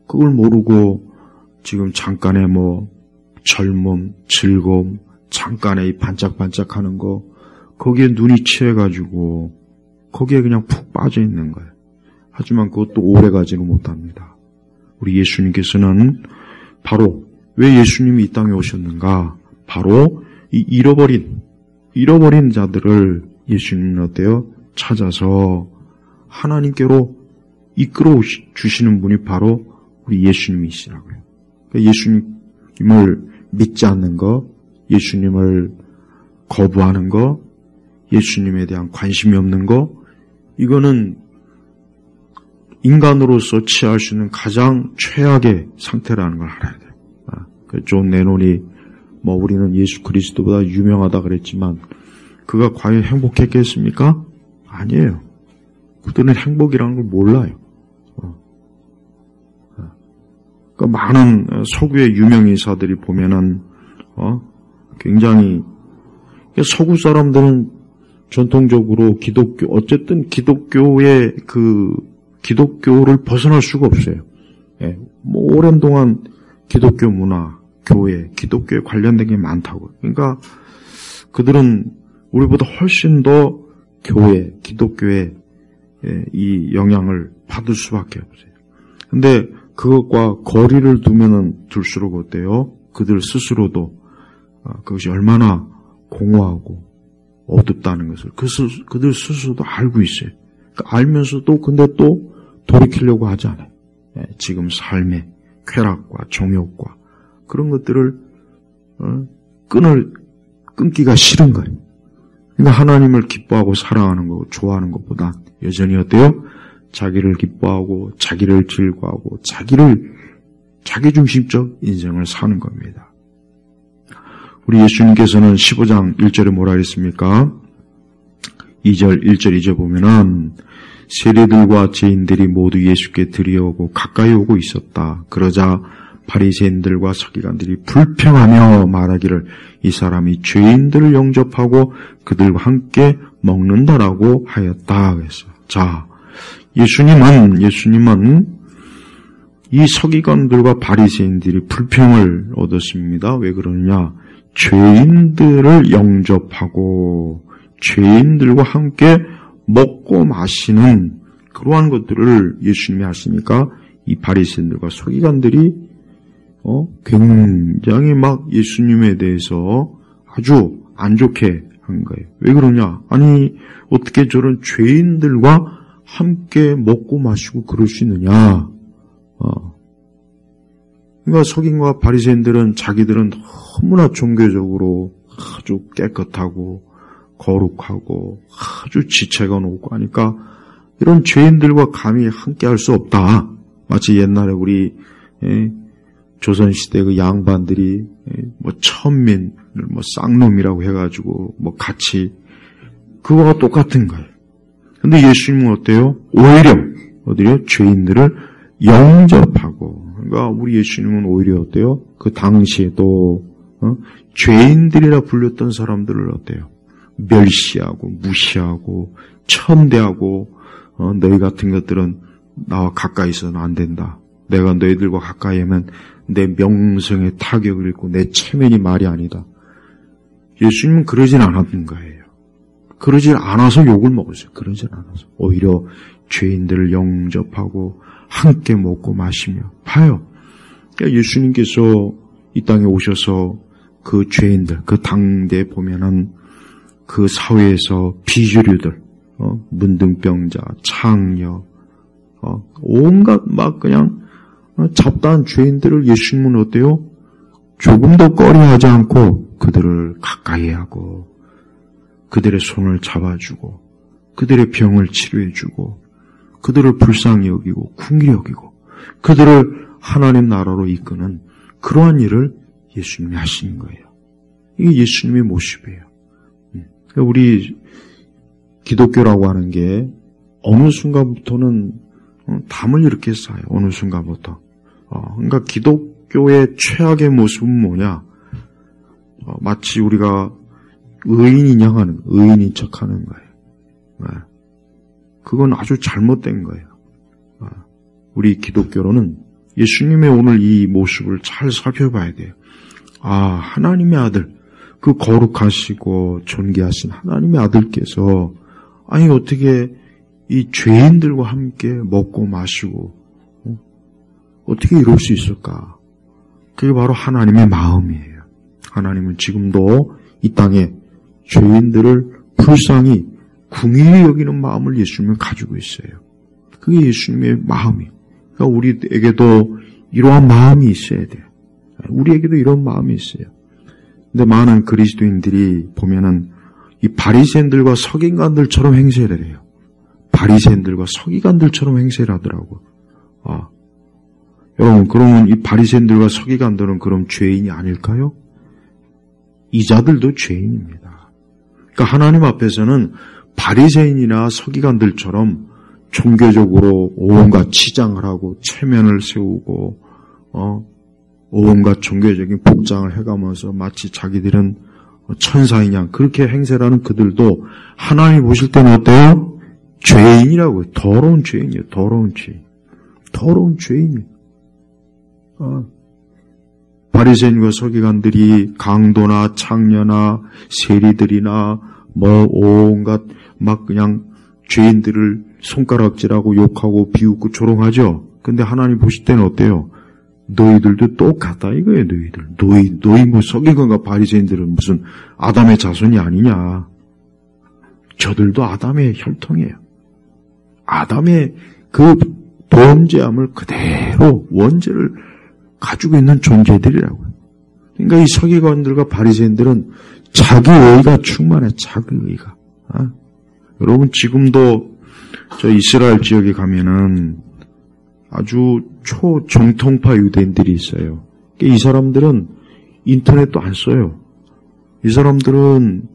그걸 모르고 지금 잠깐의 젊음, 즐거움, 잠깐의 이 반짝반짝하는 거 거기에 눈이 취해가지고 거기에 그냥 푹 빠져 있는 거예요. 하지만 그것도 오래가지는 못합니다. 우리 예수님께서는 바로 왜 예수님이 이 땅에 오셨는가? 바로 이 잃어버린 자들을 예수님은 어때요? 찾아서 하나님께로 이끌어 주시는 분이 바로 우리 예수님이시라고요. 그러니까 예수님을 믿지 않는 거, 예수님을 거부하는 거, 예수님에 대한 관심이 없는 거, 이거는 인간으로서 취할 수 있는 가장 최악의 상태라는 걸 알아야 돼요. 존 레논이 우리는 예수 그리스도보다 유명하다 그랬지만 그가 과연 행복했겠습니까? 아니에요. 그들은 행복이라는 걸 몰라요. 그러니까 많은 서구의 유명 인사들이 보면은 굉장히 서구 사람들은 전통적으로 어쨌든 기독교의 기독교를 벗어날 수가 없어요. 오랜 동안 기독교 문화, 교회, 기독교에 관련된 게 많다고. 그러니까 그들은 우리보다 훨씬 더 교회, 기독교에 이 영향을 받을 수밖에 없어요. 근데 그것과 거리를 둘수록 어때요? 그들 스스로도 그것이 얼마나 공허하고 어둡다는 것을 그들 스스로도 알고 있어요. 그러니까 알면서도 근데 또 돌이키려고 하지 않아요. 지금 삶의 쾌락과 정욕과 그런 것들을 끊기가 싫은 거예요. 그러니까 하나님을 기뻐하고 사랑하는 거, 좋아하는 것보다 여전히 어때요? 자기를 기뻐하고 자기를 즐거워하고 자기중심적 인생을 사는 겁니다. 우리 예수님께서는 15장 1절에 뭐라 했습니까? 2절, 1절, 2절 보면은 세리들과 죄인들이 모두 예수께 들여오고 가까이 오고 있었다. 그러자 바리새인들과 서기관들이 불평하며 말하기를 이 사람이 죄인들을 영접하고 그들과 함께 먹는다라고 하였다. 그랬어요. 자, 예수님은 이 서기관들과 바리새인들이 불평을 얻었습니다. 왜 그러느냐? 죄인들을 영접하고 죄인들과 함께 먹고 마시는 그러한 것들을 예수님이 하시니까 이 바리새인들과 서기관들이 굉장히 막 예수님에 대해서 아주 안 좋게 한 거예요. 왜 그러냐? 아니 어떻게 저런 죄인들과 함께 먹고 마시고 그럴 수 있느냐? 그러니까 서기관과 바리새인들은 자기들은 너무나 종교적으로 아주 깨끗하고 거룩하고 아주 지체가 높고 하니까 이런 죄인들과 감히 함께할 수 없다. 마치 옛날에 우리 조선시대 그 양반들이 천민을 쌍놈이라고 해가지고 같이 그거와 똑같은 거예요. 근데 예수님은 어때요? 오히려 죄인들을 영접하고 그러니까 우리 예수님은 오히려 어때요? 그 당시에도 죄인들이라 불렸던 사람들을 어때요? 멸시하고 무시하고 천대하고 너희 같은 것들은 나와 가까이 있어서는 안 된다. 내가 너희들과 가까이 하면 내 명성에 타격을 입고 내 체면이 말이 아니다. 예수님은 그러진 않았던 거예요. 그러질 않아서 욕을 먹었어요. 그러진 않아서. 오히려 죄인들을 영접하고 함께 먹고 마시며 봐요. 그러니까 예수님께서 이 땅에 오셔서 그 죄인들, 그 당대에 보면은 그 사회에서 비주류들, 문둥병자, 창녀, 온갖 막 그냥 잡다한 죄인들을 예수님은 어때요? 조금도 꺼려하지 않고 그들을 가까이 하고 그들의 손을 잡아주고 그들의 병을 치료해주고 그들을 불쌍히 여기고 궁히 여기고 그들을 하나님 나라로 이끄는 그러한 일을 예수님이 하시는 거예요. 이게 예수님의 모습이에요. 우리 기독교라고 하는 게 어느 순간부터는 담을 이렇게 쌓아요. 어느 순간부터. 그러니까 기독교의 최악의 모습은 뭐냐? 마치 우리가 의인인 척하는 거예요. 그건 아주 잘못된 거예요. 우리 기독교로는 예수님의 오늘 이 모습을 잘 살펴봐야 돼요. 하나님의 아들, 그 거룩하시고 존귀하신 하나님의 아들께서 어떻게 이 죄인들과 함께 먹고 마시고 어떻게 이럴 수 있을까? 그게 바로 하나님의 마음이에요. 하나님은 지금도 이 땅에 죄인들을 불쌍히 궁히 여기는 마음을 예수님은 가지고 있어요. 그게 예수님의 마음이에요. 그러니까 우리에게도 이러한 마음이 있어야 돼요. 우리에게도 이런 마음이 있어요. 근데 많은 그리스도인들이 보면은 이 바리새인들과 서기관들처럼 행세를 해요. 바리새인들과 서기관들처럼 행세를 하더라고. 여러분, 그러면 이 바리새인들과 서기관들은 그럼 죄인이 아닐까요? 이 자들도 죄인입니다. 그러니까 하나님 앞에서는 바리새인이나 서기관들처럼 종교적으로 온갖 치장을 하고 체면을 세우고 온갖 종교적인 복장을 해가면서 마치 자기들은 천사인 양 그렇게 행세를 하는 그들도 하나님 보실 때는 어때요? 죄인이라고요. 더러운 죄인이에요. 더러운 죄인. 더러운 죄인이에요. 바리새인과 서기관들이 강도나 창녀나 세리들이나 온갖 막 그냥 죄인들을 손가락질하고 욕하고 비웃고 조롱하죠. 근데 하나님 보실 때는 어때요? 너희들도 똑같다 이거예요. 너희 뭐 서기관과 바리새인들은 무슨 아담의 자손이 아니냐. 저들도 아담의 혈통이에요. 아담의 그 범죄함을 그대로 원죄를 가지고 있는 존재들이라고요. 그러니까 이 서기관들과 바리새인들은 자기 의의가 충만해. 자기 의의가. 여러분 지금도 저 이스라엘 지역에 가면은 아주 초정통파 유대인들이 있어요. 이 사람들은 인터넷도 안 써요. 이 사람들은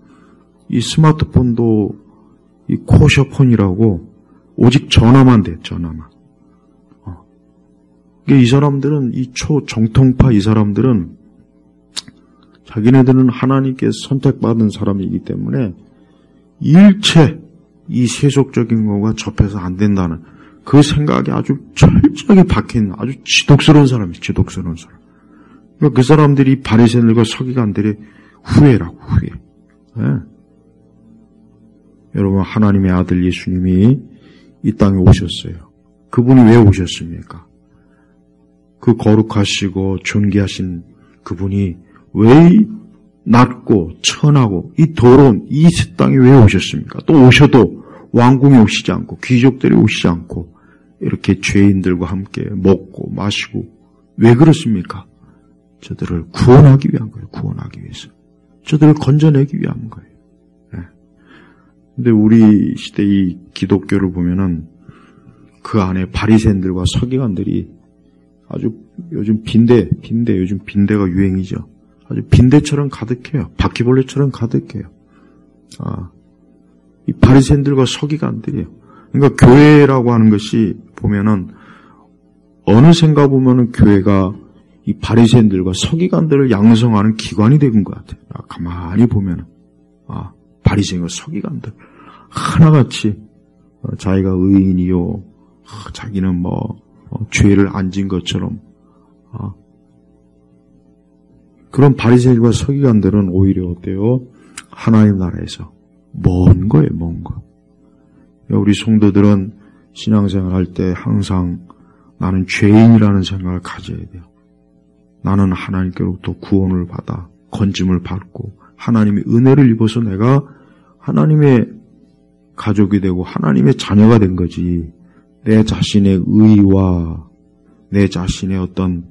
이 스마트폰도 이 코셔폰이라고 오직 전화만 돼, 전화만. 이 사람들은 이 초정통파 이 사람들은 자기네들은 하나님께 선택받은 사람이기 때문에 일체 이 세속적인 거가 접해서 안 된다는 그 생각이 아주 철저하게 박힌 아주 지독스러운 사람이에요. 지독스러운 사람. 그러니까 그 사람들이 바리새인들과 서기관들의 후예라고 후예. 네. 여러분 하나님의 아들 예수님이 이 땅에 오셨어요. 그분이 왜 오셨습니까? 그 거룩하시고 존귀하신 그분이 왜 낮고 천하고 이 더러운 이 땅에 왜 오셨습니까? 또 오셔도 왕궁에 오시지 않고 귀족들이 오시지 않고 이렇게 죄인들과 함께 먹고 마시고 왜 그렇습니까? 저들을 구원하기 위한 거예요. 구원하기 위해서. 저들을 건져내기 위한 거예요. 근데 우리 시대 이 기독교를 보면은 그 안에 바리새인들과 서기관들이 아주 요즘 요즘 빈대가 유행이죠. 아주 빈대처럼 가득해요. 바퀴벌레처럼 가득해요. 이 바리새인들과 서기관들이에요. 그러니까 교회라고 하는 것이 보면은 어느샌가 보면은 교회가 이 바리새인들과 서기관들을 양성하는 기관이 된 것 같아요. 가만히 보면은 바리새인과 서기관들 하나같이 자기가 의인이요, 자기는 죄를 안 진 것처럼 그런 바리새인과 서기관들은 오히려 어때요? 하나님 나라에서 먼 거예요, 먼 거. 우리 성도들은 신앙생활 할 때 항상 나는 죄인이라는 생각을 가져야 돼요. 나는 하나님께로부터 구원을 받아 건짐을 받고 하나님의 은혜를 입어서 내가 하나님의 가족이 되고 하나님의 자녀가 된 거지. 내 자신의 의와 내 자신의 어떤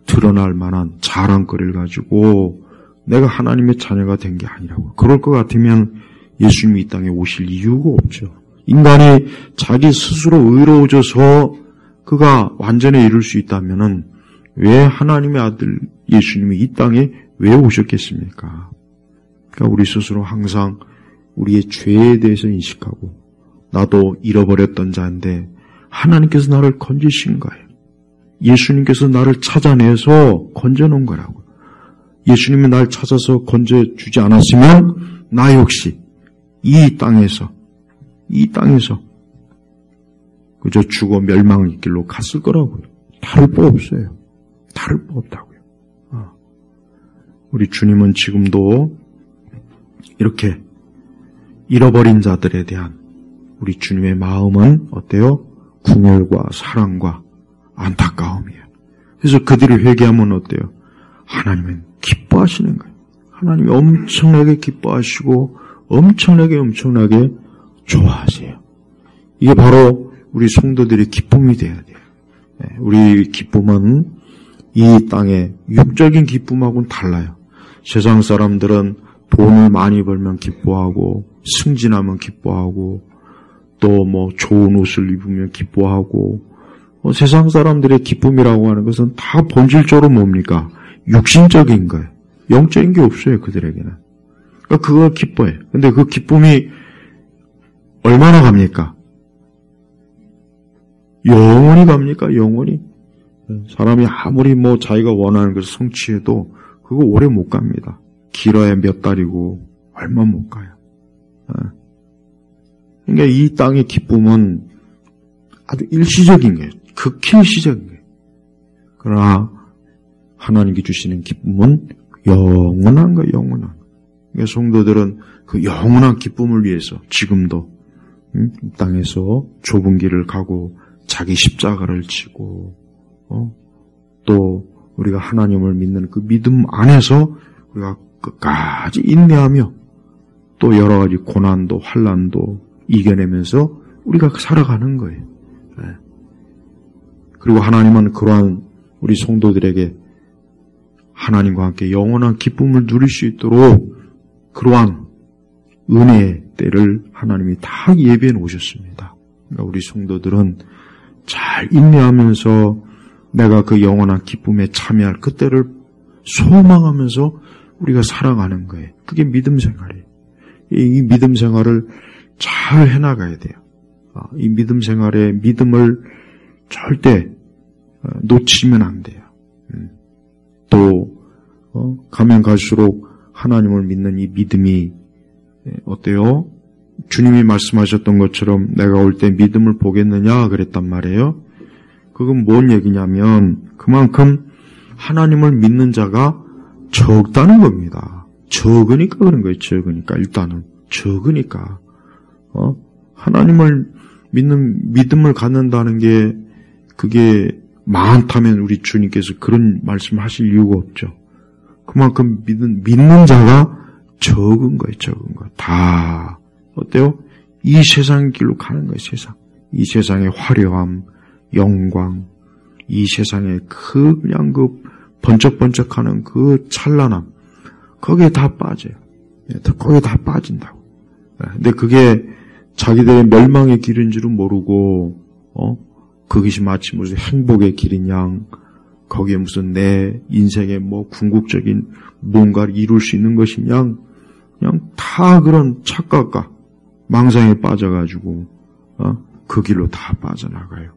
드러날 만한 자랑거리를 가지고 내가 하나님의 자녀가 된 게 아니라고. 그럴 것 같으면 예수님이 이 땅에 오실 이유가 없죠. 인간이 자기 스스로 의로워져서 그가 완전히 이룰 수 있다면은 왜 하나님의 아들 예수님이 이 땅에 왜 오셨겠습니까? 그러니까 우리 스스로 항상 우리의 죄에 대해서 인식하고 나도 잃어버렸던 자인데 하나님께서 나를 건지신 거예요. 예수님께서 나를 찾아내서 건져놓은 거라고. 예수님이 날 찾아서 건져주지 않았으면 나 역시 이 땅에서 그저 죽어 멸망의 길로 갔을 거라고요. 다를 바 없어요. 다를 바 없다고요. 우리 주님은 지금도 이렇게 잃어버린 자들에 대한 우리 주님의 마음은 어때요? 궁혈과 사랑과 안타까움이에요. 그래서 그들이 회개하면 어때요? 하나님은 기뻐하시는 거예요. 하나님이 엄청나게 기뻐하시고 엄청나게 좋아하세요. 이게 바로 우리 성도들의 기쁨이 돼야 돼요. 우리 기쁨은 이 땅의 육적인 기쁨하고는 달라요. 세상 사람들은 돈을 많이 벌면 기뻐하고 승진하면 기뻐하고 또 좋은 옷을 입으면 기뻐하고 세상 사람들의 기쁨이라고 하는 것은 다 본질적으로 뭡니까? 육신적인 거예요. 영적인 게 없어요, 그들에게는. 그러니까 그걸 기뻐해. 근데 그 기쁨이 얼마나 갑니까? 영원히 갑니까? 영원히? 사람이 아무리 뭐 자기가 원하는 것을 성취해도 그거 오래 못 갑니다. 길어야 몇 달이고 얼마 못 가요. 그러니까 이 땅의 기쁨은 아주 일시적인 거예요. 극히 일시적인 거예요. 그러나 하나님께 주시는 기쁨은 영원한 거예요. 영원한 거. 그러니까 성도들은 그 영원한 기쁨을 위해서 지금도 이 땅에서 좁은 길을 가고 자기 십자가를 지고 또 우리가 하나님을 믿는 그 믿음 안에서 우리가 끝까지 인내하며 또 여러 가지 고난도 환난도 이겨내면서 우리가 살아가는 거예요. 그리고 하나님은 그러한 우리 성도들에게 하나님과 함께 영원한 기쁨을 누릴 수 있도록 그러한 은혜의 때를 하나님이 다 예비해 놓으셨습니다. 그러니까 우리 성도들은 잘 인내하면서 내가 그 영원한 기쁨에 참여할 그때를 소망하면서 우리가 살아가는 거예요. 그게 믿음 생활이에요. 이 믿음 생활을 잘 해나가야 돼요. 이 믿음 생활의 믿음을 절대 놓치면 안 돼요. 또 가면 갈수록 하나님을 믿는 이 믿음이 어때요? 주님이 말씀하셨던 것처럼 내가 올 때 믿음을 보겠느냐 그랬단 말이에요. 그건 뭔 얘기냐면 그만큼 하나님을 믿는 자가 적다는 겁니다. 적으니까 그런 거예요. 적으니까 일단은 적으니까 하나님을 믿는 믿음을 갖는다는 게 그게 많다면 우리 주님께서 그런 말씀하실 이유가 없죠. 그만큼 믿는 자가 적은 거예요. 적은 거. 다 어때요? 이 세상 길로 가는 거예요. 세상. 이 세상의 화려함, 영광, 이 세상의 그냥 그 번쩍번쩍하는 그 찬란함, 거기에 다 빠져요. 거기에 다 빠진다고. 근데 그게 자기들의 멸망의 길인 줄은 모르고, 그것이 마치 무슨 행복의 길인 양, 거기에 무슨 내 인생의 뭐 궁극적인 뭔가를 이룰 수 있는 것인 양, 그냥 다 그런 착각과 망상에 빠져가지고, 그 길로 다 빠져나가요.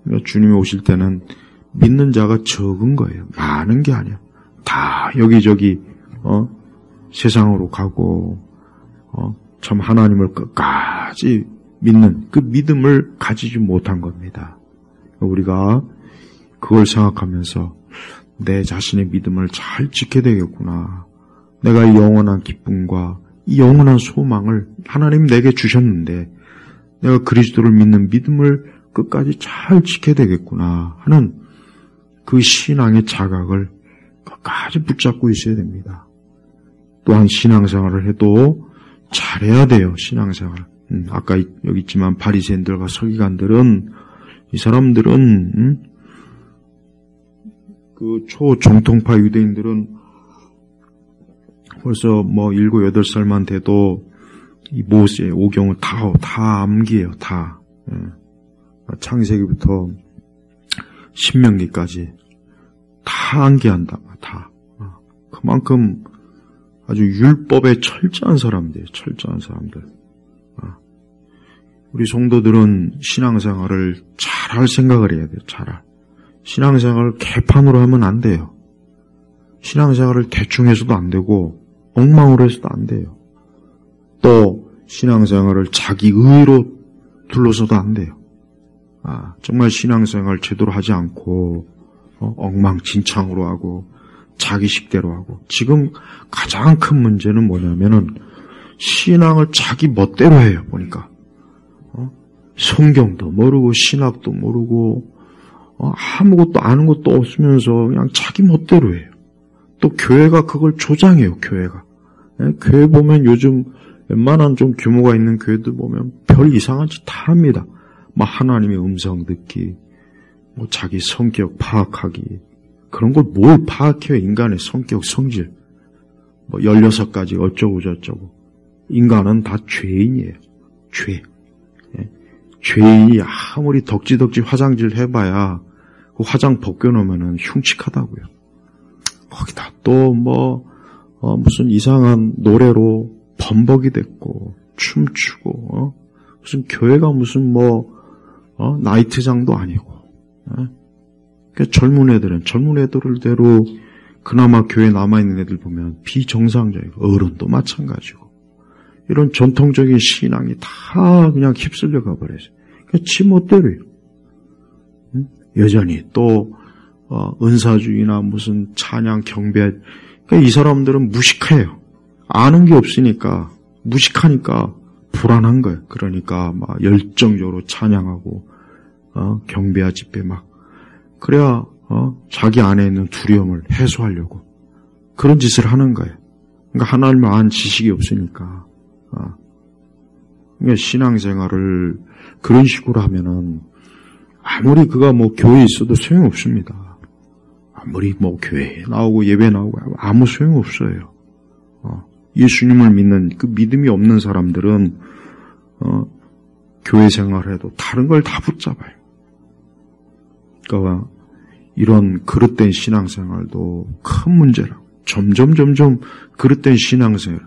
그러니까 주님이 오실 때는 믿는 자가 적은 거예요. 많은 게 아니야. 다 여기저기, 세상으로 가고, 참 하나님을 끝까지 믿는 그 믿음을 가지지 못한 겁니다. 우리가 그걸 생각하면서 내 자신의 믿음을 잘 지켜야 되겠구나. 내가 이 영원한 기쁨과 이 영원한 소망을 하나님 내게 주셨는데 내가 그리스도를 믿는 믿음을 끝까지 잘 지켜야 되겠구나 하는 그 신앙의 자각을 끝까지 붙잡고 있어야 됩니다. 또한 신앙생활을 해도 잘해야 돼요. 신앙생활. 아까 여기 있지만 바리새인들과 서기관들은 이 사람들은 그 초정통파 유대인들은 벌써 뭐 7, 8살만 돼도 이 모세의 오경을 다 암기해요. 다. 창세기부터 신명기까지 다 암기한다. 다. 그만큼 아주 율법에 철저한 사람들이에요. 철저한 사람들. 우리 성도들은 신앙생활을 잘할 생각을 해야 돼요. 잘할. 신앙생활을 개판으로 하면 안 돼요. 신앙생활을 대충 해서도 안 되고 엉망으로 해서도 안 돼요. 또 신앙생활을 자기 의로 둘러서도 안 돼요. 정말 신앙생활 제대로 하지 않고 엉망진창으로 하고 자기식대로 하고 지금 가장 큰 문제는 뭐냐면은 신앙을 자기 멋대로 해요. 보니까 성경도 모르고 신학도 모르고 아무것도 아는 것도 없으면서 그냥 자기 멋대로 해요. 또 교회가 그걸 조장해요. 교회가. 교회 보면 요즘 웬만한 좀 규모가 있는 교회들 보면 별 이상한 짓 다 합니다. 뭐 하나님의 음성 듣기, 뭐 자기 성격 파악하기, 그런 걸 뭘 파악해요. 인간의 성격, 성질. 뭐 16가지 어쩌고 저쩌고. 인간은 다 죄인이에요. 죄. 죄인이 아무리 덕지덕지 화장질 해봐야 그 화장 벗겨놓으면 흉측하다고요. 거기다 또 무슨 이상한 노래로 범벅이 됐고, 춤추고, 무슨 교회가 무슨 나이트장도 아니고, 그러니까 젊은 애들대로 그나마 교회에 남아있는 애들 보면 비정상적이고, 어른도 마찬가지고, 이런 전통적인 신앙이 다 그냥 휩쓸려 가버려요. 그러니까 지멋대로요. 여전히 또, 은사주의나 무슨 찬양, 경배, 그러니까 이 사람들은 무식해요. 아는 게 없으니까, 무식하니까 불안한 거예요. 그러니까 막 열정적으로 찬양하고, 경배와 집회 그래야, 자기 안에 있는 두려움을 해소하려고 그런 짓을 하는 거예요. 그러니까 하나님을 아는 지식이 없으니까. 그러니까 신앙생활을 그런 식으로 하면은 아무리 그가 교회에 있어도 소용없습니다. 아무리 교회에 나오고 예배 나오고 아무 소용없어요. 예수님을 믿는 그 믿음이 없는 사람들은 교회 생활해도 다른 걸 다 붙잡아요. 그러니까 이런 그릇된 신앙생활도 큰 문제라고. 점점 그릇된 신앙생활.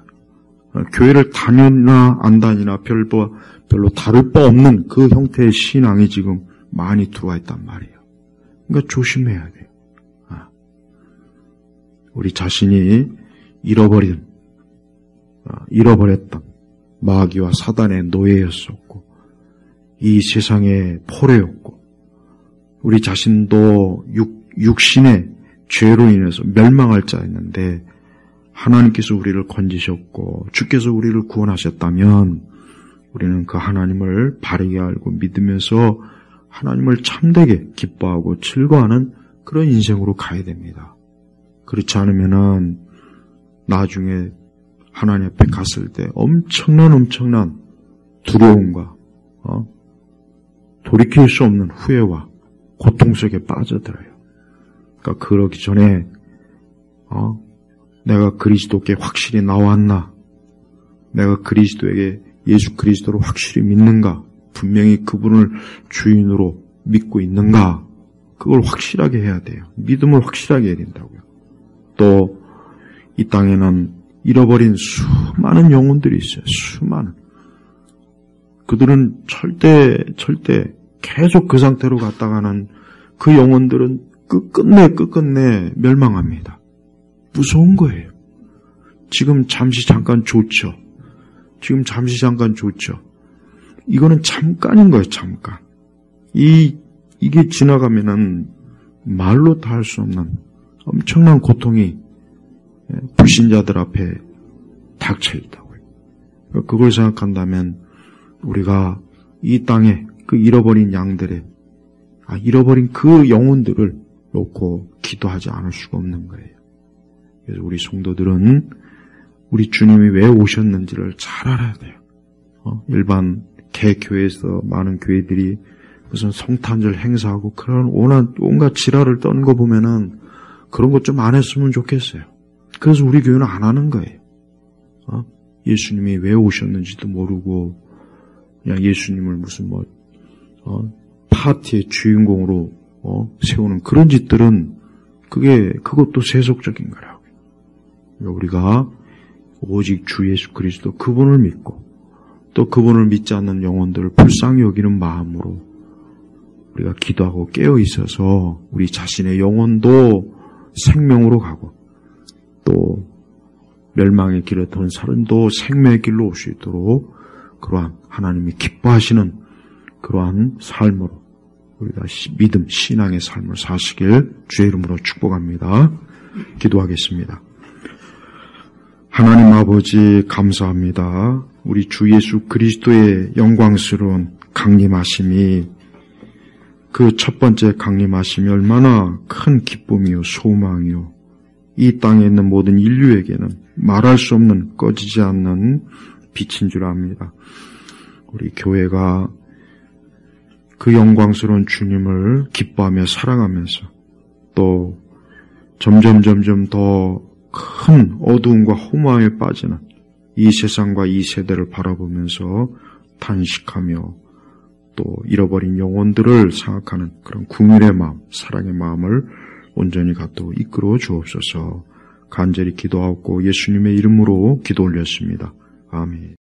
교회를 다니나 안 다니나 별로 다를 바 없는 그 형태의 신앙이 지금 많이 들어와 있단 말이에요. 그러니까 조심해야 돼요. 우리 자신이 잃어버렸던 마귀와 사단의 노예였었고, 이 세상의 포로였고, 우리 자신도 육신의 죄로 인해서 멸망할 자였는데 하나님께서 우리를 건지셨고 주께서 우리를 구원하셨다면 우리는 그 하나님을 바르게 알고 믿으면서 하나님을 참되게 기뻐하고 즐거워하는 그런 인생으로 가야 됩니다. 그렇지 않으면은 나중에 하나님 앞에 갔을 때 엄청난 두려움과 돌이킬 수 없는 후회와 고통 속에 빠져들어요. 그러니까 그러기 전에 내가 그리스도께 확실히 나왔나? 내가 그리스도에게 예수 그리스도를 확실히 믿는가? 분명히 그분을 주인으로 믿고 있는가? 그걸 확실하게 해야 돼요. 믿음을 확실하게 해야 된다고요. 또 이 땅에는 잃어버린 수많은 영혼들이 있어요. 수많은. 그들은 절대 계속 그 상태로 갔다가는 그 영혼들은 끝끝내 멸망합니다. 무서운 거예요. 지금 잠시 잠깐 좋죠. 이거는 잠깐인 거예요, 잠깐. 이게 지나가면은 말로 다 할 수 없는 엄청난 고통이 불신자들 앞에 닥쳐 있다고요. 그걸 생각한다면 우리가 이 땅에 그 잃어버린 양들의 잃어버린 그 영혼들을 놓고 기도하지 않을 수가 없는 거예요. 그래서 우리 성도들은 우리 주님이 왜 오셨는지를 잘 알아야 돼요. 일반 개교회에서 많은 교회들이 무슨 성탄절 행사하고 그런 온갖 지랄을 떠는 거 보면은 그런 것 좀 안 했으면 좋겠어요. 그래서 우리 교회는 안 하는 거예요. 예수님이 왜 오셨는지도 모르고 그냥 예수님을 무슨 파티의 주인공으로 세우는 그런 짓들은 그것도 세속적인 거라고요. 우리가 오직 주 예수 그리스도 그분을 믿고 또 그분을 믿지 않는 영혼들을 불쌍히 여기는 마음으로 우리가 기도하고 깨어 있어서 우리 자신의 영혼도 생명으로 가고 또 멸망의 길에 던 사람도 생명의 길로 올 수 있도록 그러한 하나님이 기뻐하시는 그러한 삶으로 우리가 믿음, 신앙의 삶을 사시길 주의 이름으로 축복합니다. 기도하겠습니다. 하나님 아버지 감사합니다. 우리 주 예수 그리스도의 영광스러운 강림하심이 그 첫 번째 강림하심이 얼마나 큰 기쁨이요 소망이요 이 땅에 있는 모든 인류에게는 말할 수 없는 꺼지지 않는 빛인 줄 압니다. 우리 교회가 그 영광스러운 주님을 기뻐하며 사랑하면서 또 점점 더 큰 어두움과 허무함에 빠지는 이 세상과 이 세대를 바라보면서 탄식하며 또 잃어버린 영혼들을 생각하는 그런 궁일의 마음, 사랑의 마음을 온전히 갖도록 이끌어 주옵소서. 간절히 기도하고 예수님의 이름으로 기도 올렸습니다. 아멘.